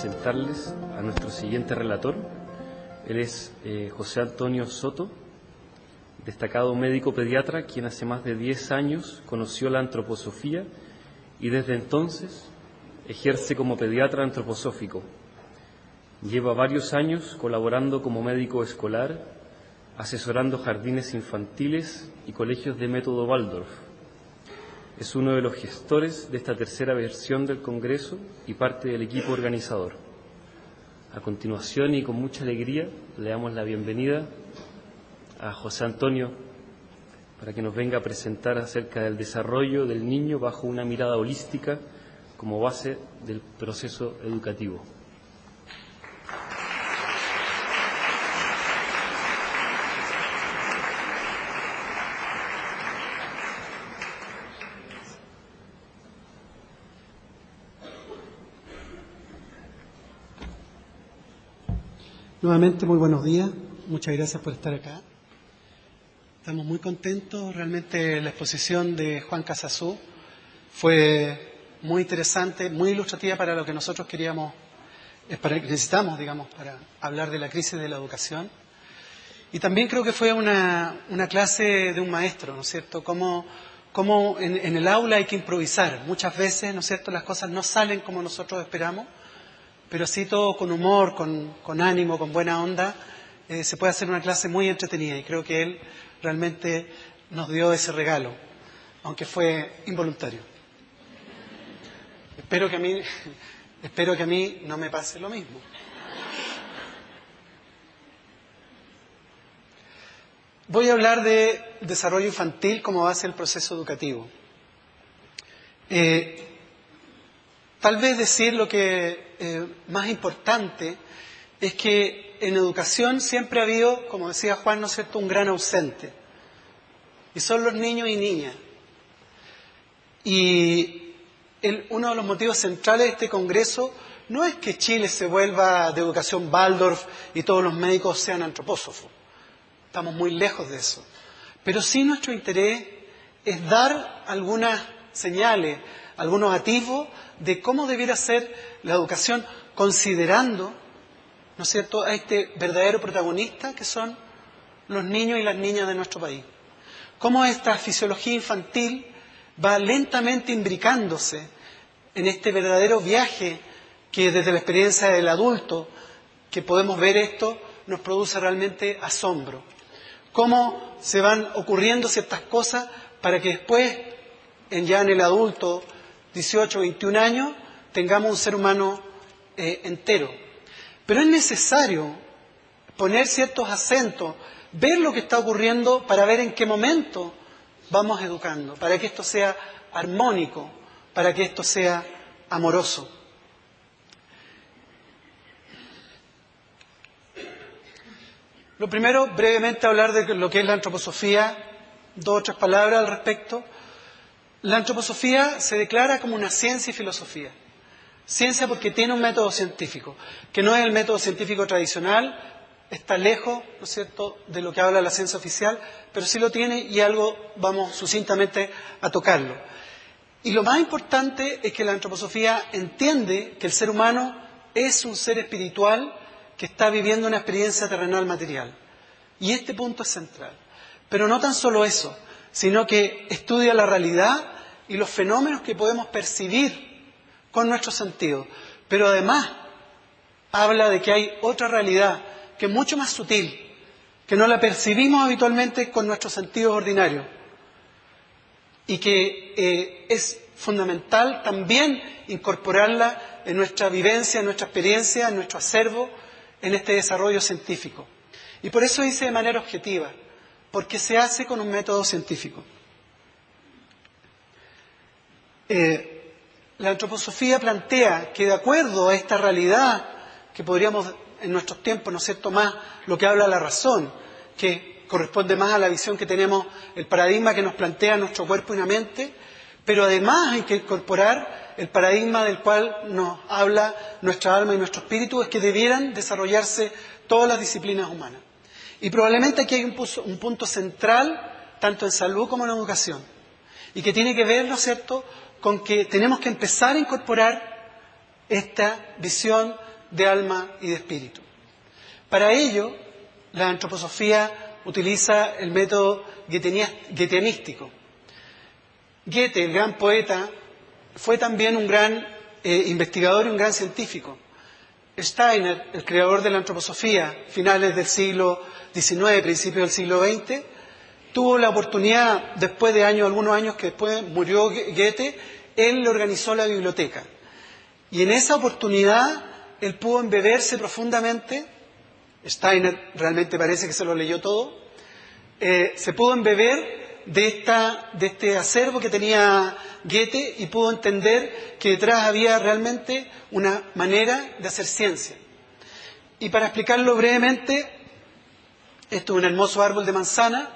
presentarles a nuestro siguiente relator. Él es José Antonio Soto, destacado médico pediatra, quien hace más de 10 años conoció la antroposofía y desde entonces ejerce como pediatra antroposófico. Lleva varios años colaborando como médico escolar, asesorando jardines infantiles y colegios de método Waldorf. Es uno de los gestores de esta tercera versión del Congreso y parte del equipo organizador. A continuación y con mucha alegría le damos la bienvenida a José Antonio para que nos venga a presentar acerca del desarrollo del niño bajo una mirada holística como base del proceso educativo. Nuevamente, muy buenos días. Muchas gracias por estar acá. Estamos muy contentos. Realmente la exposición de Juan Casasola fue muy interesante, muy ilustrativa para lo que nosotros necesitamos, para hablar de la crisis de la educación. Y también creo que fue una clase de un maestro, ¿no es cierto? Cómo en el aula hay que improvisar. Muchas veces, ¿no es cierto?, las cosas no salen como nosotros esperamos, pero sí todo con humor, con ánimo, con buena onda, se puede hacer una clase muy entretenida y creo que él realmente nos dio ese regalo, aunque fue involuntario. Espero que a mí no me pase lo mismo. Voy a hablar de desarrollo infantil como base del proceso educativo. Tal vez decir lo que más importante es que en educación siempre ha habido, como decía Juan, ¿no es cierto?, un gran ausente. Y son los niños y niñas. Y uno de los motivos centrales de este congreso no es que Chile se vuelva de educación Waldorf y todos los médicos sean antropósofos. Estamos muy lejos de eso. Pero sí nuestro interés es dar algunas señales, algunos atisbos de cómo debiera ser la educación considerando, ¿no es cierto?, a este verdadero protagonista que son los niños y las niñas de nuestro país. Cómo esta fisiología infantil va lentamente imbricándose en este verdadero viaje que desde la experiencia del adulto, que podemos ver esto, nos produce realmente asombro. Cómo se van ocurriendo ciertas cosas para que después, ya en el adulto, 18, 21 años, tengamos un ser humano entero. Pero es necesario poner ciertos acentos, ver lo que está ocurriendo para ver en qué momento vamos educando, para que esto sea armónico, para que esto sea amoroso. Lo primero, brevemente hablar de lo que es la antroposofía, 2 o 3 palabras al respecto. La antroposofía se declara como una ciencia y filosofía. Ciencia porque tiene un método científico, que no es el método científico tradicional, está lejos, ¿no es cierto?, de lo que habla la ciencia oficial, pero sí lo tiene y algo vamos sucintamente a tocarlo. Y lo más importante es que la antroposofía entiende que el ser humano es un ser espiritual que está viviendo una experiencia terrenal material. Y este punto es central. Pero no tan solo eso, sino que estudia la realidad y los fenómenos que podemos percibir con nuestros sentidos. Pero además habla de que hay otra realidad que es mucho más sutil, que no la percibimos habitualmente con nuestros sentidos ordinarios y que es fundamental también incorporarla en nuestra vivencia, en nuestra experiencia, en nuestro acervo, en este desarrollo científico. Y por eso dice de manera objetiva, porque se hace con un método científico. La antroposofía plantea que de acuerdo a esta realidad, que podríamos en nuestros tiempos, ¿no es cierto?, más lo que habla la razón, que corresponde más a la visión que tenemos, el paradigma que nos plantea nuestro cuerpo y la mente, pero además hay que incorporar el paradigma del cual nos habla nuestra alma y nuestro espíritu, es que debieran desarrollarse todas las disciplinas humanas. Y probablemente aquí hay un punto central, tanto en salud como en educación, y que tiene que ver, ¿no es cierto?, con que tenemos que empezar a incorporar esta visión de alma y de espíritu. Para ello, la antroposofía utiliza el método goetheanístico. Goethe, el gran poeta, fue también un gran investigador y un gran científico. Steiner, el creador de la antroposofía, finales del siglo XIX, principios del siglo XX, tuvo la oportunidad, después de algunos años que después murió Goethe, él le organizó la biblioteca. Y en esa oportunidad, él pudo embeberse profundamente. Steiner realmente parece que se lo leyó todo. Se pudo embeber de este acervo que tenía Goethe y pudo entender que detrás había realmente una manera de hacer ciencia. Y para explicarlo brevemente, esto es un hermoso árbol de manzana.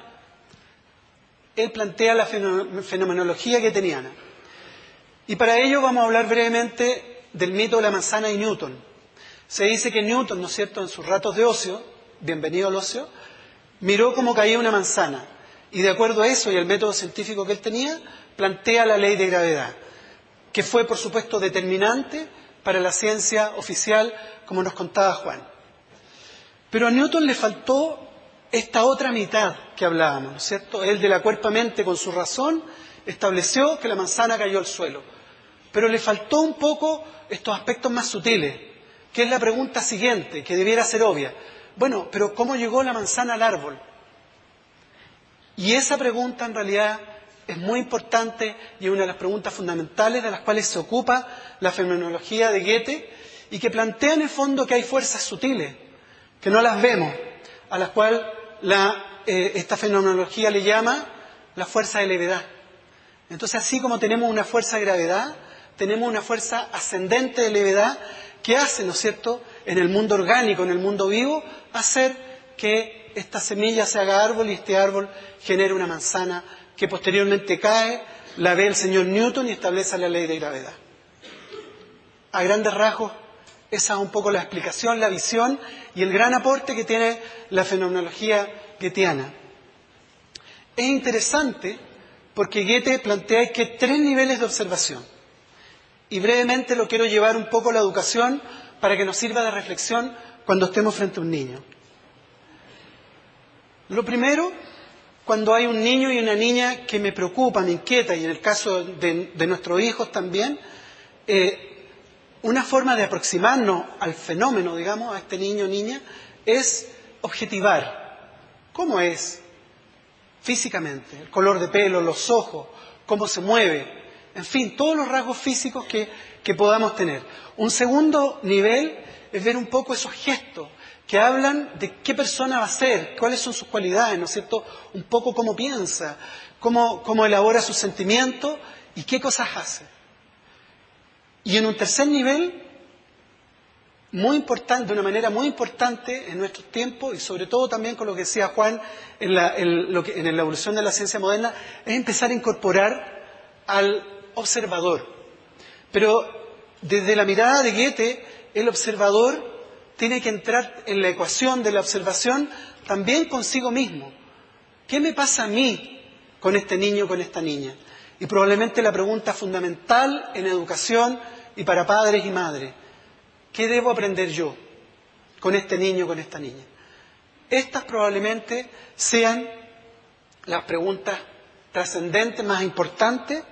Él plantea la fenomenología goetheniana. Y para ello vamos a hablar brevemente del mito de la manzana y Newton. Se dice que Newton, ¿no es cierto?, en sus ratos de ocio, bienvenido al ocio, miró cómo caía una manzana. Y de acuerdo a eso y al método científico que él tenía, plantea la ley de gravedad, que fue, por supuesto, determinante para la ciencia oficial, como nos contaba Juan. Pero a Newton le faltó esta otra mitad que hablábamos, ¿no es cierto? Él, de la cuerpa-mente, con su razón, estableció que la manzana cayó al suelo. Pero le faltó un poco estos aspectos más sutiles, que es la pregunta siguiente, que debiera ser obvia. Bueno, pero ¿cómo llegó la manzana al árbol? Y esa pregunta, en realidad, es muy importante y es una de las preguntas fundamentales de las cuales se ocupa la fenomenología de Goethe y que plantea en el fondo que hay fuerzas sutiles, que no las vemos, a las cuales esta fenomenología le llama la fuerza de levedad. Entonces, así como tenemos una fuerza de gravedad, tenemos una fuerza ascendente de levedad que hace, ¿no es cierto?, en el mundo orgánico, en el mundo vivo, hacer que esta semilla se haga árbol y este árbol genere una manzana que posteriormente cae, la ve el señor Newton y establece la ley de gravedad. A grandes rasgos, esa es un poco la explicación, la visión y el gran aporte que tiene la fenomenología goetheana. Es interesante porque Goethe plantea que hay 3 niveles de observación. Y brevemente lo quiero llevar un poco a la educación para que nos sirva de reflexión cuando estemos frente a un niño. Lo primero, cuando hay un niño y una niña que me preocupan, me inquieta, y en el caso de nuestros hijos también, una forma de aproximarnos al fenómeno, digamos, a este niño o niña, es objetivar. ¿Cómo es físicamente? El color de pelo, los ojos, cómo se mueve, en fin, todos los rasgos físicos que podamos tener. Un segundo nivel es ver un poco esos gestos que hablan de qué persona va a ser, cuáles son sus cualidades, ¿no es cierto? Un poco cómo piensa, cómo elabora sus sentimientos y qué cosas hace. Y en un tercer nivel, muy importante, de una manera muy importante en nuestros tiempos, y sobre todo también con lo que decía Juan en la evolución de la ciencia moderna, es empezar a incorporar al observador. Pero desde la mirada de Goethe, el observador tiene que entrar en la ecuación de la observación también consigo mismo. ¿Qué me pasa a mí con este niño, con esta niña? Y probablemente la pregunta fundamental en educación y para padres y madres: ¿qué debo aprender yo con este niño, con esta niña? Estas probablemente sean las preguntas trascendentes más importantes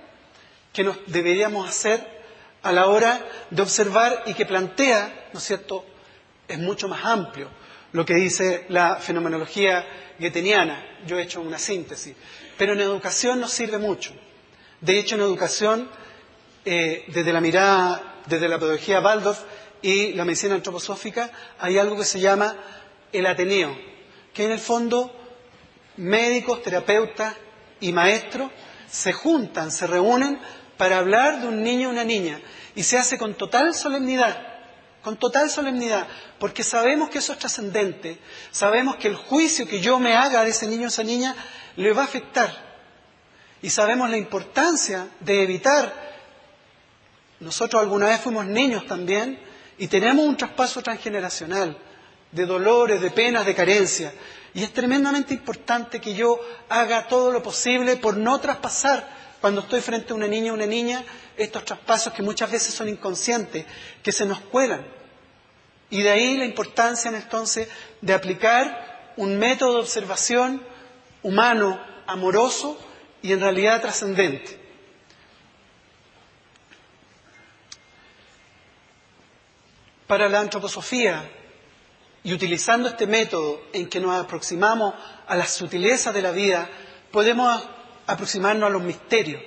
que nos deberíamos hacer a la hora de observar y que plantea, ¿no es cierto?, es mucho más amplio lo que dice la fenomenología goetheniana. Yo he hecho una síntesis, pero en educación nos sirve mucho. De hecho, en educación, desde la mirada, desde la pedagogía Waldorf y la medicina antroposófica, hay algo que se llama el Ateneo, que en el fondo médicos, terapeutas y maestros se juntan, se reúnen para hablar de un niño o una niña, y se hace con total solemnidad, porque sabemos que eso es trascendente, sabemos que el juicio que yo me haga de ese niño o esa niña le va a afectar, y sabemos la importancia de evitar. Nosotros alguna vez fuimos niños también, y tenemos un traspaso transgeneracional de dolores, de penas, de carencias, y es tremendamente importante que yo haga todo lo posible por no traspasar, cuando estoy frente a una niña o una niña, estos traspasos que muchas veces son inconscientes, que se nos cuelan. Y de ahí la importancia entonces de aplicar un método de observación humano, amoroso y en realidad trascendente. Para la antroposofía, y utilizando este método en que nos aproximamos a las sutilezas de la vida, podemos aproximarnos a los misterios.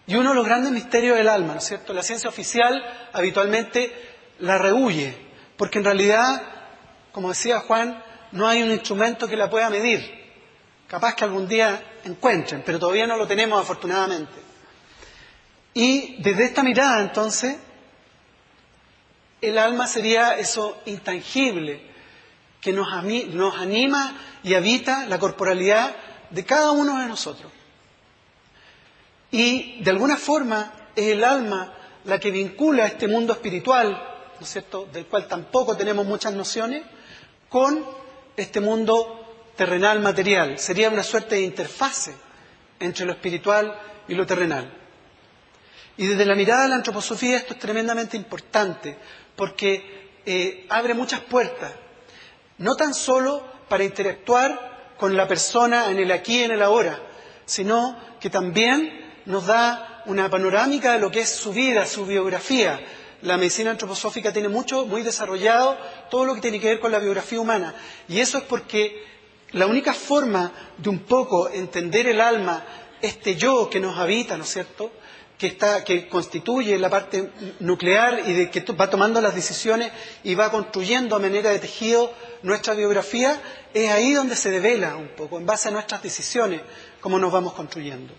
Y uno de los grandes misterios del alma, ¿no es cierto? La ciencia oficial habitualmente la rehúye, porque en realidad, como decía Juan, no hay un instrumento que la pueda medir. Capaz que algún día encuentren, pero todavía no lo tenemos afortunadamente. Y desde esta mirada, entonces, el alma sería eso intangible que nos anima y habita la corporalidad de cada uno de nosotros. Y de alguna forma es el alma la que vincula este mundo espiritual, ¿no es cierto?, del cual tampoco tenemos muchas nociones, con este mundo terrenal material. Sería una suerte de interfase entre lo espiritual y lo terrenal. Y desde la mirada de la antroposofía esto es tremendamente importante, porque abre muchas puertas, no tan solo para interactuar con la persona en el aquí y en el ahora, sino que también nos da una panorámica de lo que es su vida, su biografía. La medicina antroposófica tiene muy desarrollado todo lo que tiene que ver con la biografía humana, y eso es porque la única forma de un poco entender el alma, este yo que nos habita, ¿no es cierto?, que constituye la parte nuclear y de que va tomando las decisiones y va construyendo a manera de tejido nuestra biografía, es ahí donde se devela un poco, en base a nuestras decisiones, cómo nos vamos construyendo.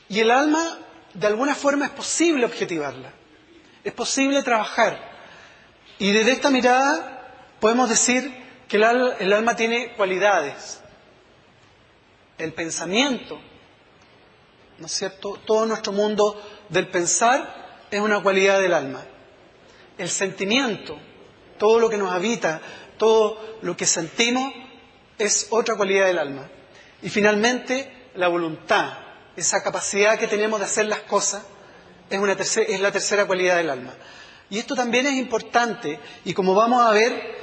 Y el alma, de alguna forma, es posible objetivarla, es posible trabajar. Y desde esta mirada podemos decir que el alma tiene cualidades. El pensamiento, ¿no es cierto? Todo nuestro mundo del pensar es una cualidad del alma. El sentimiento, todo lo que nos habita, todo lo que sentimos, es otra cualidad del alma. Y finalmente, la voluntad, esa capacidad que tenemos de hacer las cosas, es la tercera cualidad del alma. Y esto también es importante, y como vamos a ver,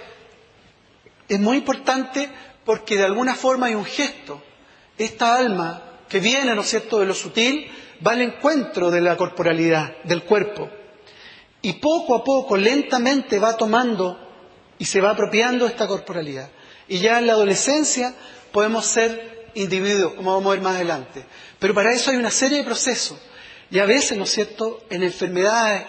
es muy importante porque de alguna forma hay un gesto. Esta alma que viene, ¿no es cierto?, de lo sutil, va al encuentro de la corporalidad, del cuerpo. Y poco a poco, lentamente va tomando y se va apropiando esta corporalidad. Y ya en la adolescencia podemos ser individuos, como vamos a ver más adelante. Pero para eso hay una serie de procesos. Y a veces, ¿no es cierto?, en enfermedades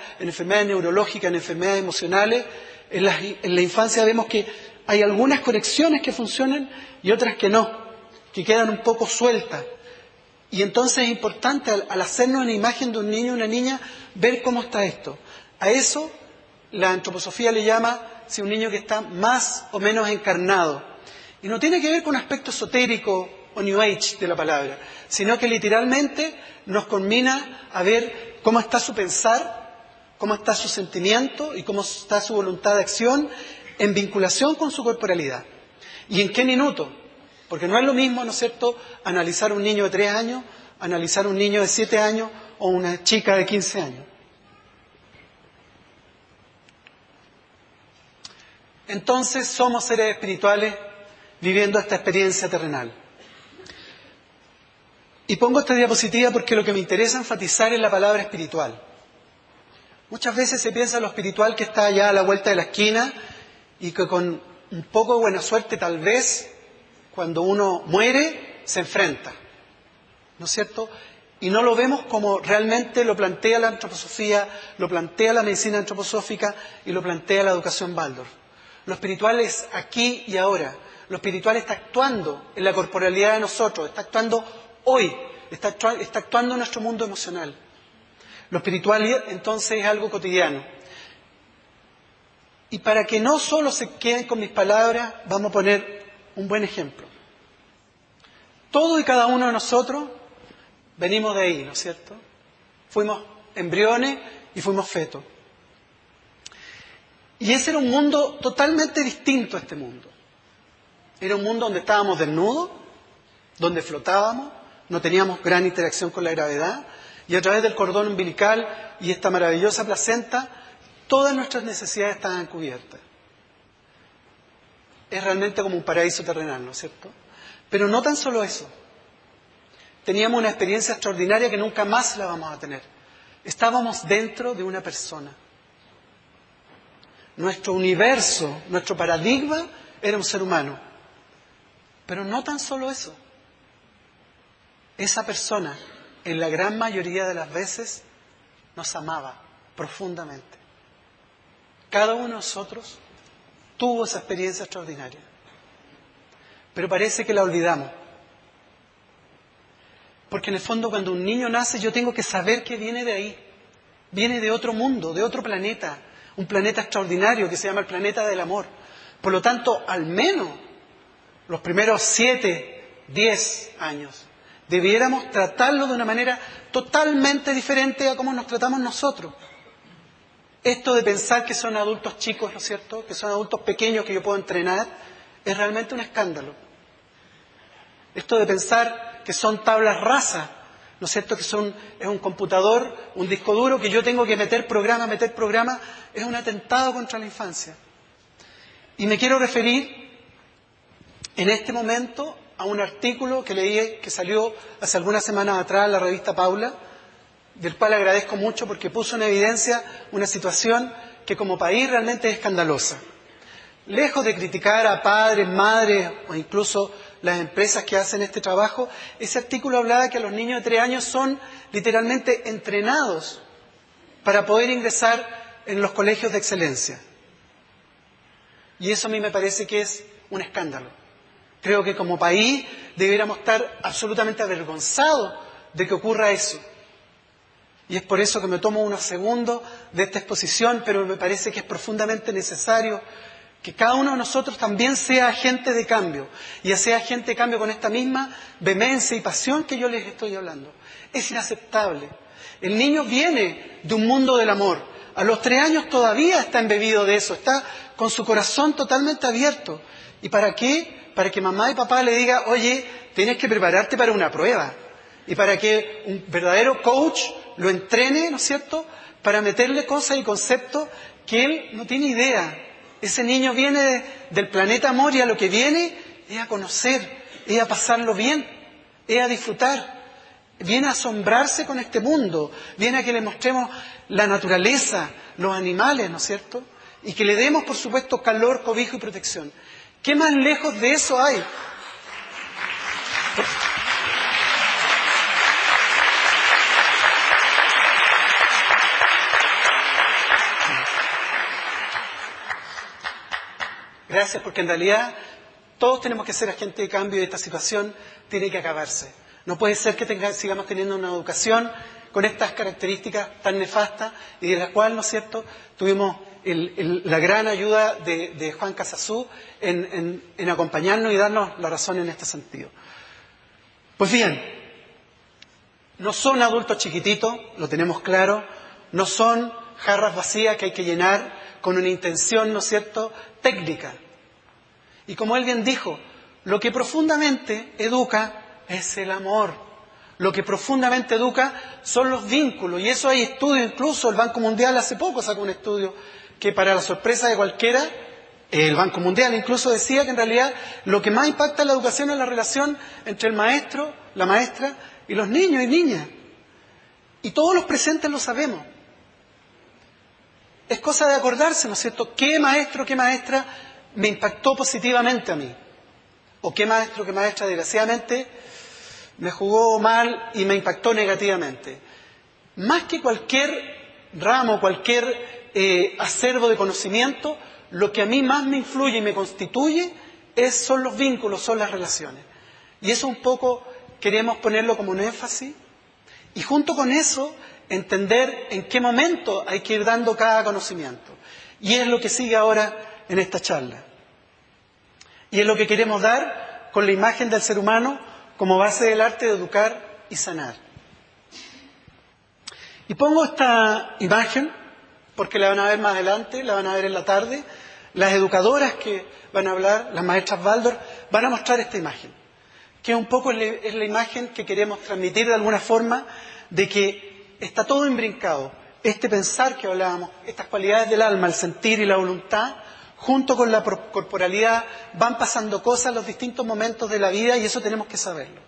neurológicas, en enfermedades emocionales, en la infancia vemos que hay algunas conexiones que funcionan y otras que no, que quedan un poco sueltas. Y entonces es importante, al hacernos una imagen de un niño o una niña, ver cómo está esto. A eso la antroposofía le llama si un niño que está más o menos encarnado. Y no tiene que ver con un aspecto esotérico o New Age de la palabra, sino que literalmente nos conmina a ver cómo está su pensar, cómo está su sentimiento y cómo está su voluntad de acción en vinculación con su corporalidad. ¿Y en qué minuto? Porque no es lo mismo, ¿no es cierto?, analizar un niño de 3 años, analizar un niño de 7 años o una chica de 15 años. Entonces somos seres espirituales viviendo esta experiencia terrenal. Y pongo esta diapositiva porque lo que me interesa enfatizar es la palabra espiritual. Muchas veces se piensa en lo espiritual que está allá a la vuelta de la esquina y que con un poco de buena suerte tal vez cuando uno muere se enfrenta, ¿no es cierto? Y no lo vemos como realmente lo plantea la antroposofía, lo plantea la medicina antroposófica y lo plantea la educación Waldorf. Lo espiritual es aquí y ahora. Lo espiritual está actuando en la corporalidad de nosotros, está actuando hoy, está actuando en nuestro mundo emocional. Lo espiritual entonces es algo cotidiano. Y para que no solo se queden con mis palabras, vamos a poner un buen ejemplo. Todos y cada uno de nosotros venimos de ahí, ¿no es cierto? Fuimos embriones y fuimos fetos. Y ese era un mundo totalmente distinto a este mundo. Era un mundo donde estábamos desnudos, donde flotábamos, no teníamos gran interacción con la gravedad, Y a través del cordón umbilical y esta maravillosa placenta, todas nuestras necesidades estaban cubiertas. Es realmente como un paraíso terrenal, ¿no es cierto? Pero no tan solo eso. Teníamos una experiencia extraordinaria que nunca más la vamos a tener. Estábamos dentro de una persona. Nuestro universo, nuestro paradigma era un ser humano. Pero no tan solo eso. Esa persona, en la gran mayoría de las veces, nos amaba profundamente. Cada uno de nosotros tuvo esa experiencia extraordinaria. Pero parece que la olvidamos. Porque en el fondo cuando un niño nace yo tengo que saber que viene de ahí. Viene de otro mundo, de otro planeta. Un planeta extraordinario que se llama el planeta del amor. Por lo tanto, al menos los primeros 7, 10 años, debiéramos tratarlo de una manera totalmente diferente a cómo nos tratamos nosotros. Esto de pensar que son adultos chicos, ¿no es cierto?, que son adultos pequeños que yo puedo entrenar, es realmente un escándalo. Esto de pensar que son tablas rasas, ¿no es cierto?, que es un computador, un disco duro que yo tengo que meter programa, es un atentado contra la infancia. Y me quiero referir en este momento a un artículo que leí, que salió hace algunas semanas atrás en la revista Paula, del cual agradezco mucho porque puso en evidencia una situación que como país realmente es escandalosa. Lejos de criticar a padres, madres o incluso las empresas que hacen este trabajo, ese artículo hablaba que los niños de 3 años son literalmente entrenados para poder ingresar en los colegios de excelencia. Y eso a mí me parece que es un escándalo. Creo que como país debiéramos estar absolutamente avergonzados de que ocurra eso. Y es por eso que me tomo unos segundos de esta exposición, pero me parece que es profundamente necesario que cada uno de nosotros también sea agente de cambio, y sea agente de cambio con esta misma vehemencia y pasión que yo les estoy hablando. Es inaceptable. El niño viene de un mundo del amor. A los 3 años todavía está embebido de eso, está con su corazón totalmente abierto. ¿Y para qué? Para que mamá y papá le digan, oye, tienes que prepararte para una prueba. Y para que un verdadero coach lo entrene, ¿no es cierto?, para meterle cosas y conceptos que él no tiene idea. Ese niño viene del planeta amor y a lo que viene es a conocer, es a pasarlo bien, es a disfrutar. Viene a asombrarse con este mundo, viene a que le mostremos la naturaleza, los animales, ¿no es cierto? Y que le demos, por supuesto, calor, cobijo y protección. ¿Qué más lejos de eso hay? Gracias, porque en realidad todos tenemos que ser agentes de cambio y esta situación tiene que acabarse. No puede ser que sigamos teniendo una educación con estas características tan nefastas y de la cual, ¿no es cierto?, tuvimos la gran ayuda de Juan Casasú en acompañarnos y darnos la razón en este sentido. Pues bien, no son adultos chiquititos, lo tenemos claro, no son jarras vacías que hay que llenar con una intención, ¿no es cierto?, técnica. Y como él bien dijo, lo que profundamente educa es el amor. Lo que profundamente educa son los vínculos. Y eso hay estudios, incluso el Banco Mundial hace poco sacó un estudio que, para la sorpresa de cualquiera, el Banco Mundial incluso decía que en realidad lo que más impacta en la educación es la relación entre el maestro, la maestra y los niños y niñas. Y todos los presentes lo sabemos. Es cosa de acordarse, ¿no es cierto?, qué maestro, qué maestra me impactó positivamente a mí. O qué maestro, qué maestra, desgraciadamente, me jugó mal y me impactó negativamente. Más que cualquier ramo, cualquier acervo de conocimiento, lo que a mí más me influye y me constituye son los vínculos, son las relaciones. Y eso un poco queremos ponerlo como un énfasis. Y junto con eso, entender en qué momento hay que ir dando cada conocimiento. Y es lo que sigue ahora en esta charla. Y es lo que queremos dar con la imagen del ser humano como base del arte de educar y sanar. Y pongo esta imagen porque la van a ver más adelante, la van a ver en la tarde. Las educadoras que van a hablar, las maestras Waldorf, van a mostrar esta imagen. que un poco es la imagen que queremos transmitir de alguna forma de que está todo imbrincado. Este pensar que hablábamos, estas cualidades del alma, el sentir y la voluntad, junto con la corporalidad, van pasando cosas en los distintos momentos de la vida y eso tenemos que saberlo.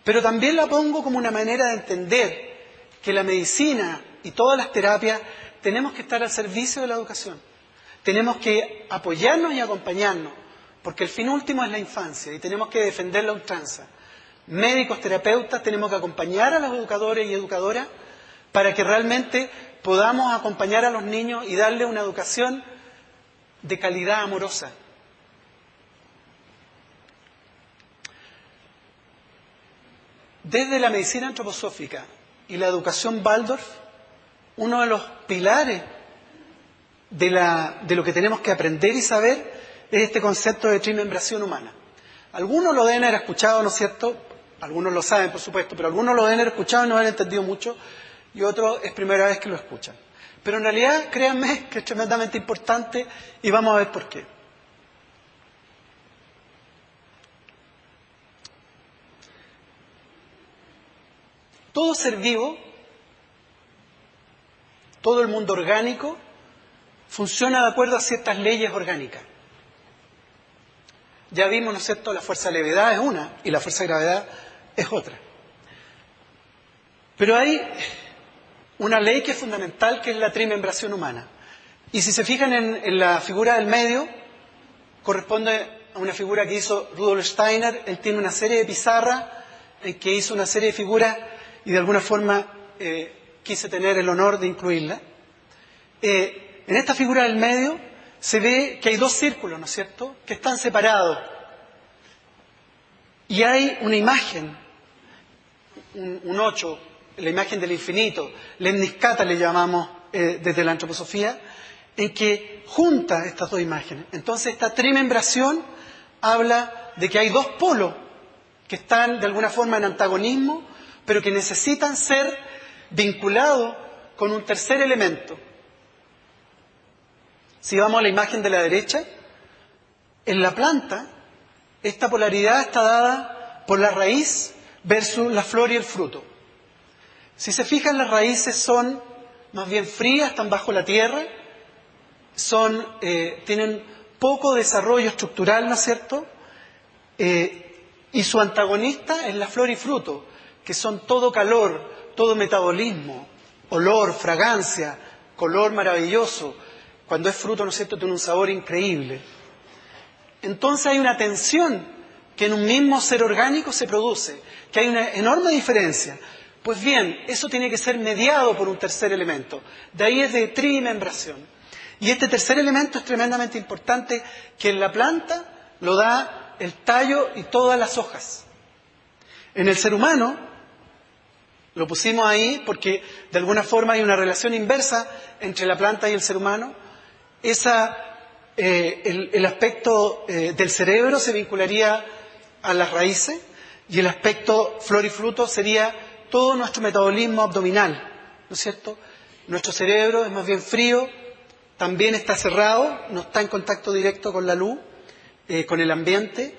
Pero también la pongo como una manera de entender que la medicina y todas las terapias tenemos que estar al servicio de la educación. Tenemos que apoyarnos y acompañarnos, porque el fin último es la infancia y tenemos que defender la ultranza. Médicos, terapeutas, tenemos que acompañar a los educadores y educadoras para que realmente podamos acompañar a los niños y darles una educación de calidad amorosa. Desde la medicina antroposófica y la educación Waldorf, uno de los pilares de lo que tenemos que aprender y saber es este concepto de trimembración humana. Algunos lo deben haber escuchado, ¿no es cierto? Algunos lo saben, por supuesto, pero algunos lo deben haber escuchado y no han entendido mucho, y otros es primera vez que lo escuchan. Pero en realidad, créanme, que es tremendamente importante y vamos a ver por qué. Todo ser vivo, todo el mundo orgánico, funciona de acuerdo a ciertas leyes orgánicas. Ya vimos, ¿no es cierto?, la fuerza de levedad es una y la fuerza de gravedad es otra. Pero hay una ley que es fundamental, que es la trimembración humana. Y si se fijan en la figura del medio, corresponde a una figura que hizo Rudolf Steiner. Él tiene una serie de pizarras en que hizo una serie de figuras y de alguna forma quise tener el honor de incluirla. En esta figura del medio se ve que hay dos círculos, ¿no es cierto?, que están separados. Y hay una imagen, un 8, la imagen del infinito, lemniscata le llamamos desde la antroposofía, en que junta estas dos imágenes. Entonces esta trimembración habla de que hay dos polos que están de alguna forma en antagonismo, pero que necesitan ser vinculados con un tercer elemento. Si vamos a la imagen de la derecha, en la planta, esta polaridad está dada por la raíz versus la flor y el fruto. Si se fijan, las raíces son más bien frías, están bajo la tierra, tienen poco desarrollo estructural, ¿no es cierto? Y su antagonista es la flor y fruto, que son todo calor, todo metabolismo, olor, fragancia, color maravilloso. Cuando es fruto, ¿no es cierto?, tiene un sabor increíble. Entonces hay una tensión que en un mismo ser orgánico se produce, que hay una enorme diferencia. Pues bien, eso tiene que ser mediado por un tercer elemento. De ahí es de trimembración. Y este tercer elemento es tremendamente importante, que en la planta lo da el tallo y todas las hojas. En el ser humano, lo pusimos ahí porque de alguna forma hay una relación inversa entre la planta y el ser humano. El aspecto del cerebro se vincularía a las raíces y el aspecto flor y fruto sería todo nuestro metabolismo abdominal, ¿no es cierto? Nuestro cerebro es más bien frío, también está cerrado, no está en contacto directo con la luz, con el ambiente.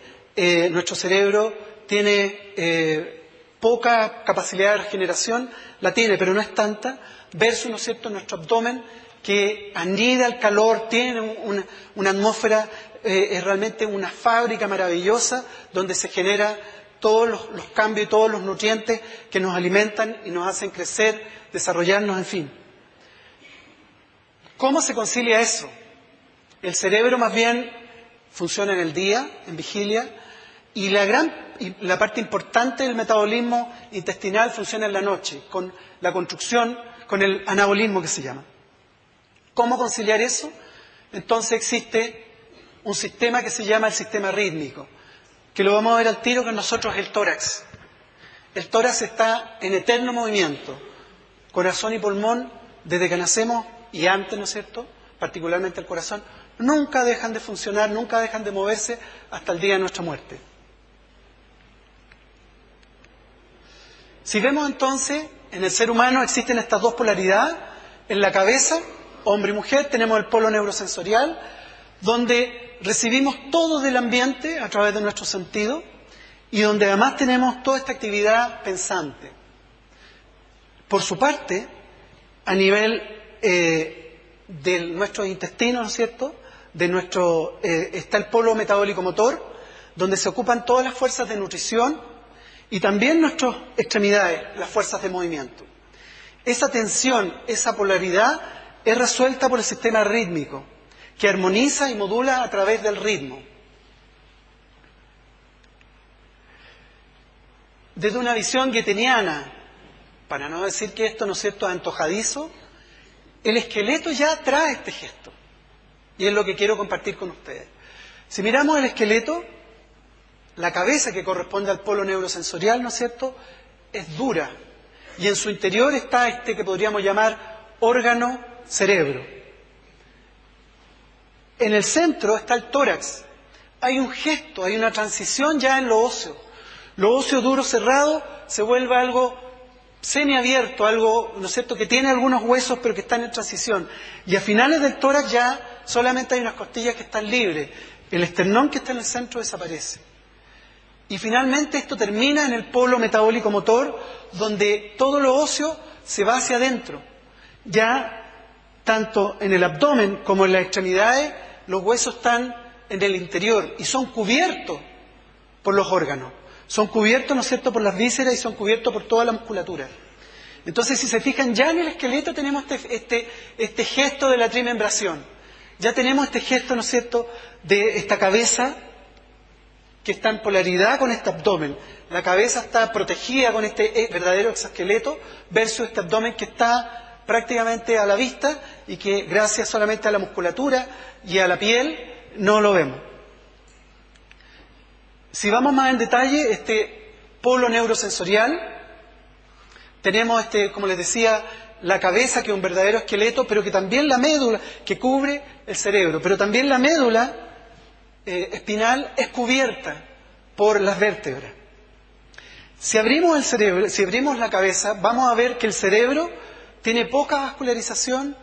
Nuestro cerebro tiene poca capacidad de regeneración, la tiene, pero no es tanta, versus, ¿no es cierto?, nuestro abdomen, que anida el calor, tiene una atmósfera, es realmente una fábrica maravillosa donde se genera todos los cambios y todos los nutrientes que nos alimentan y nos hacen crecer, desarrollarnos, en fin. ¿Cómo se concilia eso? El cerebro más bien funciona en el día, en vigilia, y la parte importante del metabolismo intestinal funciona en la noche, con la construcción, con el anabolismo que se llama. ¿Cómo conciliar eso? Entonces existe un sistema que se llama el sistema rítmico, que lo vamos a ver al tiro, que nosotros es el tórax. El tórax está en eterno movimiento. Corazón y pulmón, desde que nacemos y antes, ¿no es cierto?, particularmente el corazón, nunca dejan de funcionar, nunca dejan de moverse hasta el día de nuestra muerte. Si vemos entonces, en el ser humano existen estas dos polaridades. En la cabeza, hombre y mujer, tenemos el polo neurosensorial, donde recibimos todo del ambiente a través de nuestros sentidos, y donde además tenemos toda esta actividad pensante. Por su parte, a nivel de nuestros intestinos, ¿no es cierto?, está el polo metabólico motor, donde se ocupan todas las fuerzas de nutrición y también nuestras extremidades, las fuerzas de movimiento. Esa tensión, esa polaridad es resuelta por el sistema rítmico, que armoniza y modula a través del ritmo. Desde una visión goetheniana, para no decir que esto, ¿no es cierto?, es antojadizo, el esqueleto ya trae este gesto. Y es lo que quiero compartir con ustedes. Si miramos el esqueleto, la cabeza que corresponde al polo neurosensorial, ¿no es cierto?, es dura. Y en su interior está este que podríamos llamar órgano cerebro. En el centro está el tórax. Hay un gesto, hay una transición ya en lo óseo. Lo óseo duro cerrado se vuelve algo semiabierto, algo, ¿no es cierto?, que tiene algunos huesos pero que están en transición. Y a finales del tórax ya solamente hay unas costillas que están libres. El esternón que está en el centro desaparece. Y finalmente esto termina en el polo metabólico motor, donde todo lo óseo se va hacia adentro. Ya tanto en el abdomen como en las extremidades, los huesos están en el interior y son cubiertos por los órganos. Son cubiertos, ¿no es cierto?, por las vísceras y son cubiertos por toda la musculatura. Entonces, si se fijan, ya en el esqueleto tenemos este gesto de la trimembración. Ya tenemos este gesto, ¿no es cierto?, de esta cabeza que está en polaridad con este abdomen. La cabeza está protegida con este verdadero exoesqueleto versus este abdomen que está prácticamente a la vista y que gracias solamente a la musculatura y a la piel no lo vemos. Si vamos más en detalle, este polo neurosensorial, tenemos como les decía, la cabeza que es un verdadero esqueleto, pero que también la médula que cubre el cerebro, pero también la médula espinal es cubierta por las vértebras. Si abrimos el cerebro, si abrimos la cabeza, vamos a ver que el cerebro tiene poca vascularización,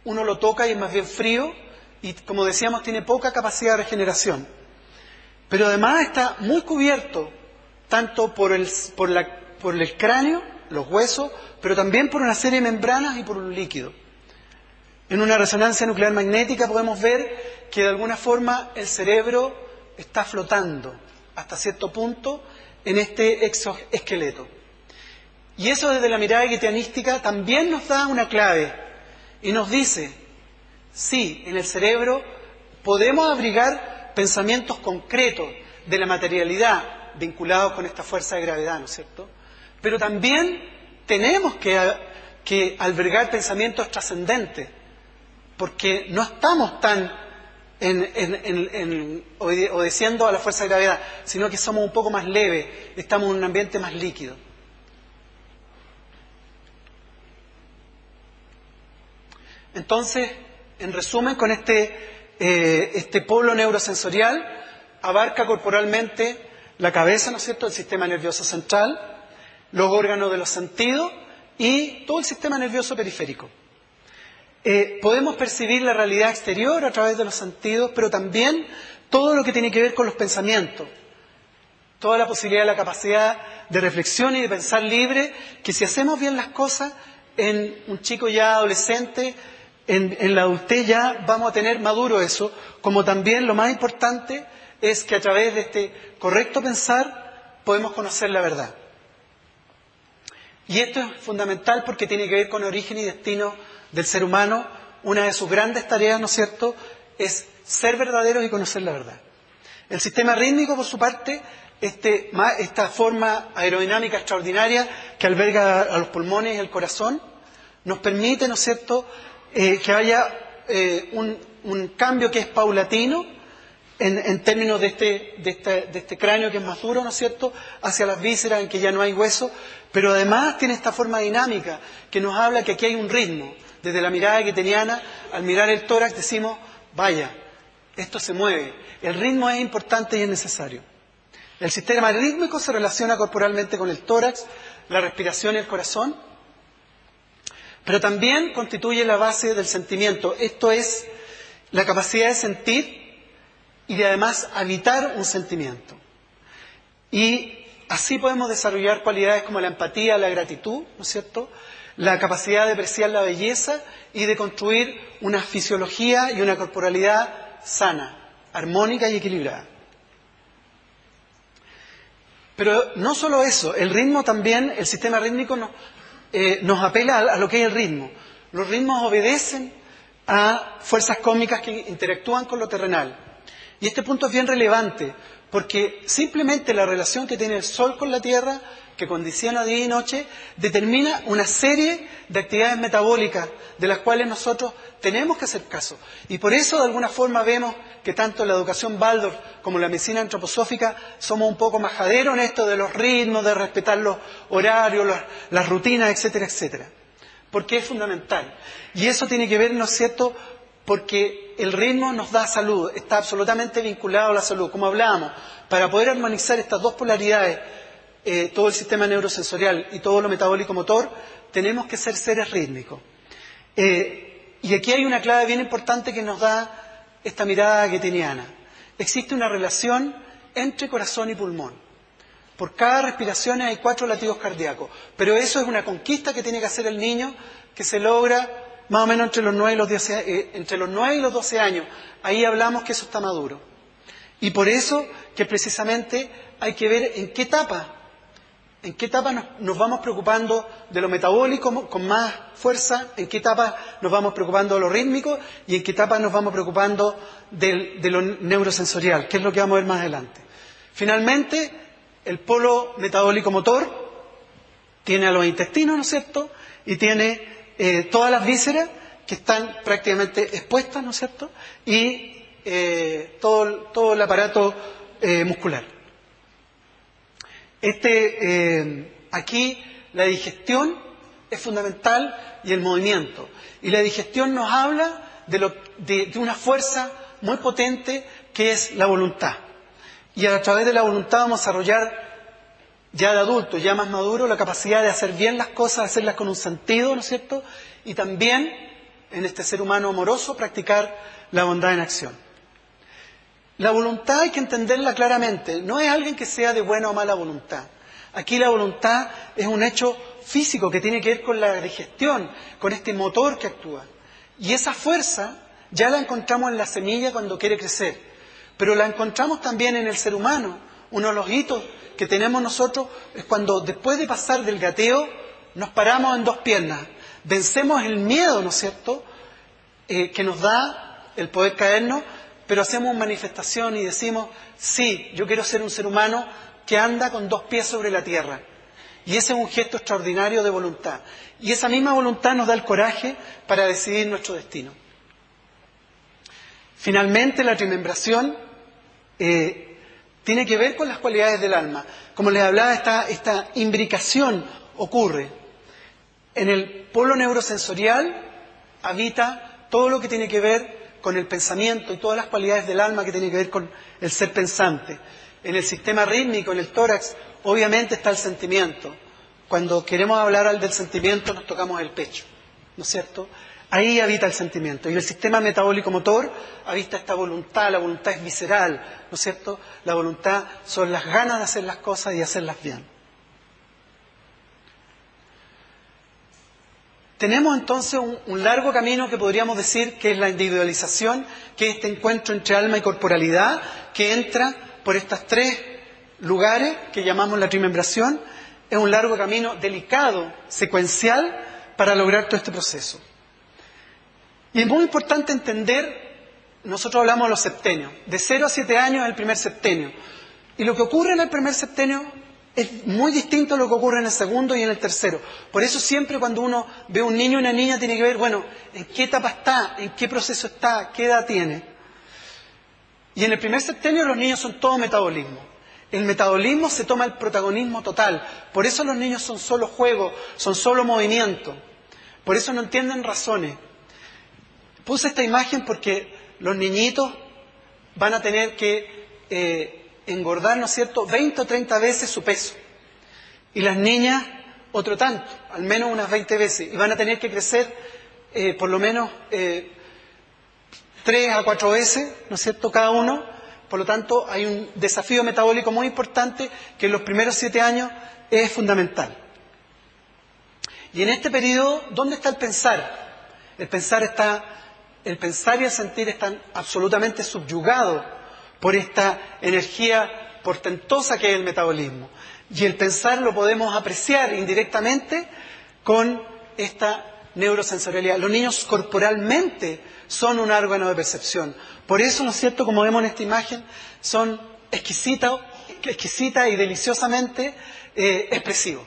uno lo toca y es más bien frío, y como decíamos, tiene poca capacidad de regeneración. Pero además está muy cubierto, tanto por el cráneo, los huesos, pero también por una serie de membranas y por un líquido. En una resonancia nuclear magnética podemos ver que de alguna forma el cerebro está flotando hasta cierto punto en este exoesqueleto. Y eso desde la mirada goetheanística también nos da una clave y nos dice, sí, en el cerebro podemos abrigar pensamientos concretos de la materialidad vinculados con esta fuerza de gravedad, ¿no es cierto? Pero también tenemos que albergar pensamientos trascendentes, porque no estamos tan obedeciendo a la fuerza de gravedad, sino que somos un poco más leves, estamos en un ambiente más líquido. Entonces, en resumen, con este polo neurosensorial abarca corporalmente la cabeza, ¿no es cierto?, el sistema nervioso central, los órganos de los sentidos y todo el sistema nervioso periférico. Podemos percibir la realidad exterior a través de los sentidos, pero también todo lo que tiene que ver con los pensamientos, toda la posibilidad, la capacidad de reflexión y de pensar libre, que si hacemos bien las cosas en un chico ya adolescente, en la adultez ya vamos a tener maduro eso, como también lo más importante es que a través de este correcto pensar podemos conocer la verdad. Y esto es fundamental porque tiene que ver con el origen y destino del ser humano. Una de sus grandes tareas, ¿no es cierto?, es ser verdaderos y conocer la verdad. El sistema rítmico, por su parte, esta forma aerodinámica extraordinaria que alberga a los pulmones y el corazón, nos permite, ¿no es cierto?, que haya un cambio que es paulatino en términos de este cráneo que es más duro, ¿no es cierto?, hacia las vísceras en que ya no hay hueso, pero además tiene esta forma dinámica que nos habla que aquí hay un ritmo. Desde la mirada goetheniana, al mirar el tórax decimos, vaya, esto se mueve. El ritmo es importante y es necesario. El sistema rítmico se relaciona corporalmente con el tórax, la respiración y el corazón, pero también constituye la base del sentimiento. Esto es la capacidad de sentir y de además habitar un sentimiento. Y así podemos desarrollar cualidades como la empatía, la gratitud, ¿no es cierto?, la capacidad de apreciar la belleza y de construir una fisiología y una corporalidad sana, armónica y equilibrada. Pero no solo eso, el ritmo también, el sistema rítmico nos apela a lo que es el ritmo. Los ritmos obedecen a fuerzas cósmicas que interactúan con lo terrenal. Y este punto es bien relevante, porque simplemente la relación que tiene el Sol con la Tierra, que condiciona día y noche, determina una serie de actividades metabólicas de las cuales nosotros tenemos que hacer caso. Y por eso, de alguna forma, vemos que tanto la educación Waldorf como la medicina antroposófica somos un poco majaderos en esto de los ritmos, de respetar los horarios, las rutinas, etcétera, etcétera. Porque es fundamental. Y eso tiene que ver, ¿no es cierto?, porque el ritmo nos da salud, está absolutamente vinculado a la salud. Como hablábamos, para poder armonizar estas dos polaridades, todo el sistema neurosensorial y todo lo metabólico-motor, tenemos que ser seres rítmicos. Y aquí hay una clave bien importante que nos da esta mirada getiniana. Existe una relación entre corazón y pulmón. Por cada respiración hay 4 latidos cardíacos, pero eso es una conquista que tiene que hacer el niño, que se logra más o menos entre los 9 y los 12 años. Ahí hablamos que eso está maduro. Y por eso que precisamente hay que ver en qué etapa nos vamos preocupando de lo metabólico con más fuerza, en qué etapa nos vamos preocupando de lo rítmico y en qué etapa nos vamos preocupando de lo neurosensorial, que es lo que vamos a ver más adelante. Finalmente, el polo metabólico-motor tiene a los intestinos, ¿no es cierto?, y tiene todas las vísceras que están prácticamente expuestas, ¿no es cierto?, y todo el aparato muscular. Aquí la digestión es fundamental y el movimiento. Y la digestión nos habla de una fuerza muy potente que es la voluntad. Y a través de la voluntad vamos a desarrollar ya de adulto, ya más maduro, la capacidad de hacer bien las cosas, hacerlas con un sentido, ¿no es cierto? Y también, en este ser humano amoroso, practicar la bondad en acción. La voluntad hay que entenderla claramente. No es alguien que sea de buena o mala voluntad. Aquí la voluntad es un hecho físico que tiene que ver con la digestión, con este motor que actúa. Y esa fuerza ya la encontramos en la semilla cuando quiere crecer. Pero la encontramos también en el ser humano. Uno de los hitos que tenemos nosotros es cuando después de pasar del gateo nos paramos en 2 piernas. Vencemos el miedo, ¿no es cierto?, que nos da el poder caernos, pero hacemos manifestación y decimos, sí, yo quiero ser un ser humano que anda con 2 pies sobre la tierra. Y ese es un gesto extraordinario de voluntad. Y esa misma voluntad nos da el coraje para decidir nuestro destino. Finalmente, la trimembración tiene que ver con las cualidades del alma. Como les hablaba, esta imbricación ocurre. En el polo neurosensorial habita todo lo que tiene que ver con el pensamiento y todas las cualidades del alma que tienen que ver con el ser pensante. En el sistema rítmico, en el tórax, obviamente está el sentimiento. Cuando queremos hablar del sentimiento nos tocamos el pecho, ¿no es cierto? Ahí habita el sentimiento. Y el sistema metabólico-motor habita esta voluntad. La voluntad es visceral, ¿no es cierto? La voluntad son las ganas de hacer las cosas y hacerlas bien. Tenemos entonces un largo camino que podríamos decir que es la individualización, que es este encuentro entre alma y corporalidad, que entra por estos 3 lugares que llamamos la trimembración. Es un largo camino delicado, secuencial, para lograr todo este proceso. Y es muy importante entender, nosotros hablamos de los septenios, de 0 a 7 años es el primer septenio. Y lo que ocurre en el primer septenio es muy distinto a lo que ocurre en el segundo y en el tercero. Por eso siempre cuando uno ve a un niño y una niña tiene que ver, bueno, en qué etapa está, en qué proceso está, qué edad tiene. Y en el primer septenio los niños son todo metabolismo. El metabolismo se toma el protagonismo total. Por eso los niños son solo juego, son solo movimiento. Por eso no entienden razones. Puse esta imagen porque los niñitos van a tener que engordar, ¿no es cierto?, 20 o 30 veces su peso. Y las niñas, otro tanto, al menos unas 20 veces. Y van a tener que crecer por lo menos 3 a 4 veces, ¿no es cierto?, cada uno, por lo tanto hay un desafío metabólico muy importante que en los primeros 7 años es fundamental. Y en este periodo, ¿dónde está el pensar? El pensar y el sentir están absolutamente subyugados por esta energía portentosa que es el metabolismo. Y el pensar lo podemos apreciar indirectamente con esta neurosensorialidad. Los niños corporalmente son un órgano de percepción. Por eso, ¿no es cierto?, como vemos en esta imagen, son exquisita y deliciosamente expresivos.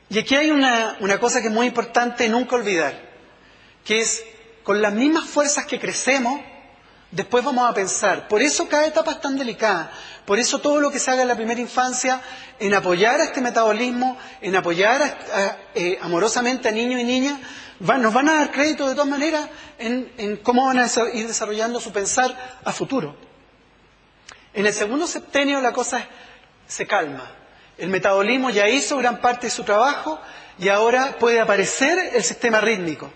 Y aquí hay una cosa que es muy importante nunca olvidar, que es, con las mismas fuerzas que crecemos, después vamos a pensar. Por eso cada etapa es tan delicada. Por eso todo lo que se haga en la primera infancia, en apoyar a este metabolismo, en apoyar amorosamente a niños y niñas, nos van a dar crédito de todas maneras en cómo van a ir desarrollando su pensar a futuro. En el segundo septenio la cosa se calma. El metabolismo ya hizo gran parte de su trabajo y ahora puede aparecer el sistema rítmico.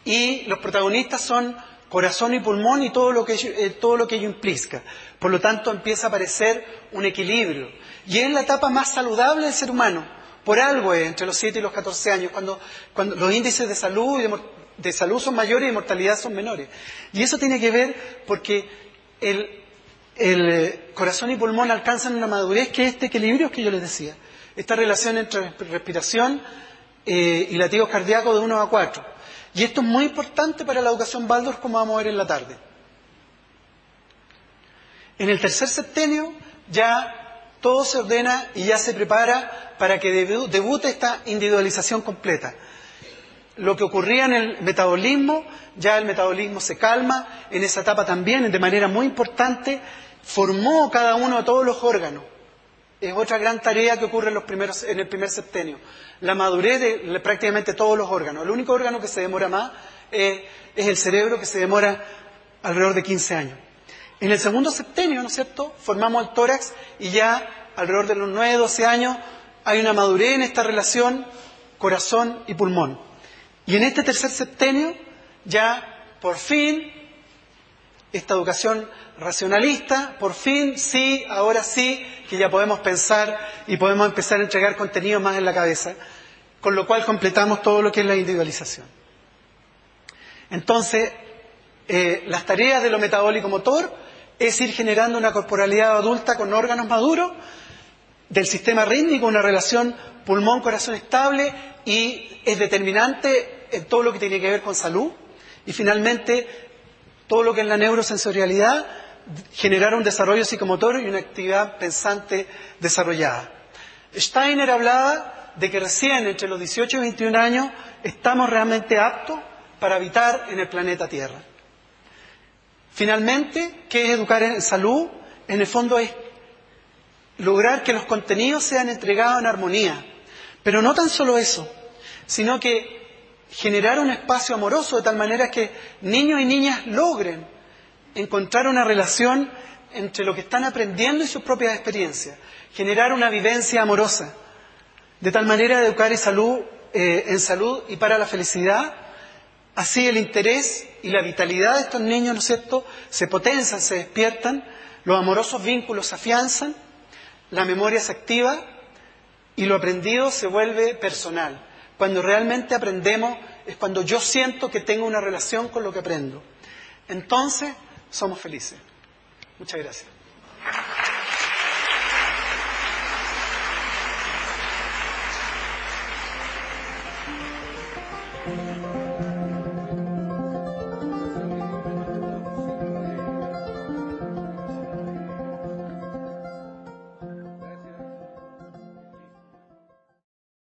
Y los protagonistas son corazón y pulmón y todo lo que ello implica. Por lo tanto, empieza a aparecer un equilibrio. Y es la etapa más saludable del ser humano. Por algo es entre los 7 y los 14 años, cuando los índices de salud son mayores y de mortalidad son menores. Y eso tiene que ver porque el corazón y pulmón alcanzan una madurez que es este equilibrio que yo les decía. Esta relación entre respiración y latidos cardíacos de 1 a 4. Y esto es muy importante para la educación Waldorf, como vamos a ver en la tarde. En el tercer septenio ya todo se ordena y ya se prepara para que debute esta individualización completa. Lo que ocurría en el metabolismo, ya el metabolismo se calma. En esa etapa también, de manera muy importante, formó cada uno de todos los órganos. Es otra gran tarea que ocurre en el primer septenio. La madurez de prácticamente todos los órganos. El único órgano que se demora más es el cerebro, que se demora alrededor de 15 años. En el segundo septenio, ¿no es cierto?, formamos el tórax y ya alrededor de los 9, 12 años hay una madurez en esta relación corazón y pulmón. Y en este tercer septenio ya por fin esta educación racionalista, por fin, sí, ahora sí, que ya podemos pensar y podemos empezar a entregar contenido más en la cabeza, con lo cual completamos todo lo que es la individualización. Entonces, las tareas de lo metabólico motor es ir generando una corporalidad adulta con órganos maduros, del sistema rítmico, una relación pulmón-corazón estable, y es determinante en todo lo que tiene que ver con salud, y finalmente todo lo que es la neurosensorialidad, generar un desarrollo psicomotor y una actividad pensante desarrollada. Steiner hablaba de que recién entre los 18 y 21 años estamos realmente aptos para habitar en el planeta Tierra. Finalmente, ¿qué es educar en salud? En el fondo es lograr que los contenidos sean entregados en armonía. Pero no tan solo eso, sino que generar un espacio amoroso de tal manera que niños y niñas logren encontrar una relación entre lo que están aprendiendo y sus propias experiencias. Generar una vivencia amorosa, de tal manera de educar en salud y para la felicidad. Así el interés y la vitalidad de estos niños, ¿no es cierto?, se potencian, se despiertan, los amorosos vínculos se afianzan, la memoria se activa y lo aprendido se vuelve personal. Cuando realmente aprendemos es cuando yo siento que tengo una relación con lo que aprendo. Entonces, somos felices. Muchas gracias.